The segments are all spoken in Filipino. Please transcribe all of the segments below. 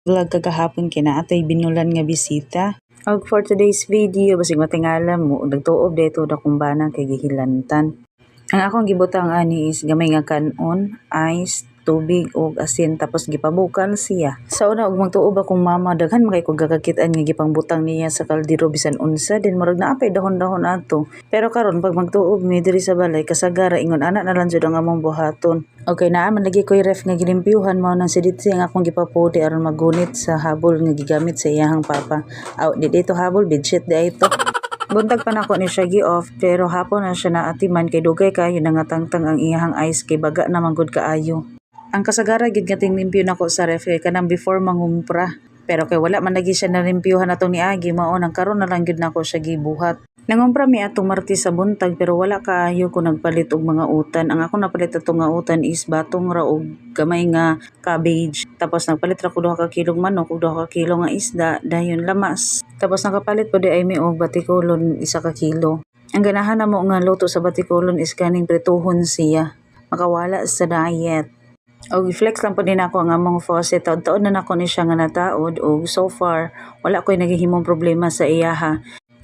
Vlog kagahapon kinaatay binulan nga bisita. Og for today's video basig matingala mo nagtuob dayto da kumbana kay gihilantan. Ang akong gibutang ani is gamay nga kanon, ice, tubig ug asin tapos gipabukan siya. Sa una ug magtuob akong mama daghan makay ko gakakit-an nga gipangbutang niya sa kaldero bisan unsa din murag naapay dahon-dahon ato. Pero karon pag magtuob mi diri sa balay kasagara ingon ana na lang jud ang among buhaton. Okay na man lagi ko'y ref nga gilimpyuhan mao nang sidit nga akong gipapudi aron magunit sa habol nga gigamit sa iyahang papa. Aw di dito habol bedsheet di ito. Buntag pa nako ni siya gi-off pero hapon na siya naatiman kay dugay kayo nangatangtang ang iyahang ice kay baga naman gud kaayo. Ang kasagara gid nga tinglimpyo nako sa ref kay kanang before mangumpra. Pero kay wala man lagi siya nalimpyuhan atong niagi mao nang karon na lang gid nako siya gibuhat. Nangumpra mi atong Martes sa buntag pero wala kaayo ko nagpalit og mga utan. Ang ako napalit atong nga utan is batong ra og gamay nga cabbage. Tapos nagpalit ra ko 2 ka kilong manok ug 2 ka kilo nga isda dayon lamas. Tapos nakapalit po di ay mi og batikolon 1 ka kilo. Ang ganahan namo nga luto sa batikolon is kaning prituhon siya. Makawala sa diet. Og flex lang po din ako ang among faucet. Taon-taon na nako ni siya nga nataod og so far wala ko'y naghihimong problema sa iyaha.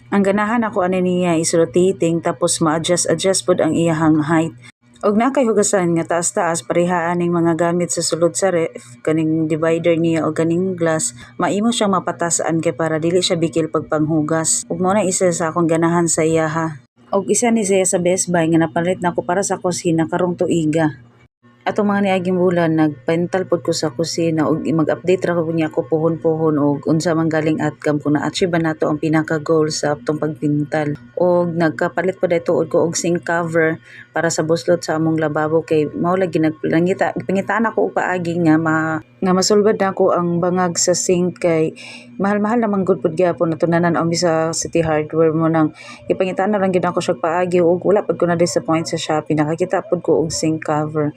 Ang ganahan ako ani niya is rotating tapos ma-adjust pod ang iyahang height. Og nakay hugasan nga taas-taas pareha aning mga gamit sa sulod sa ref, kaning divider niya o kaning glass, maimo siyang mapatasan kay para dili siya bikil pag panghugas. Ug mo na isa sa akong ganahan sa iyaha. Og isa ni siya sa Best Buy nga napalit nako para sa kusina karong tuiga. Atong mga niaging bulan nagpental pod ko sa kusina og mag-update ra ko niya ako puhon-puhon og unsa man galing outcome kung na-achieve ba nato ang pinaka goal sa atong pagpintal. Og nagkapalit pod tuod ko og sink cover para sa buslot sa among lababo kay mao lagi pangitaan ako og paagi nga masulbad nako ang bangag sa sink kay mahal-mahal naman gud pod gyapon nato nanan-aw sa City Hardware mo nang ipangitaan na lang gid ako siya paagi og wala pud ko na disappoint sa Shopee nakakita pod ko og sink cover.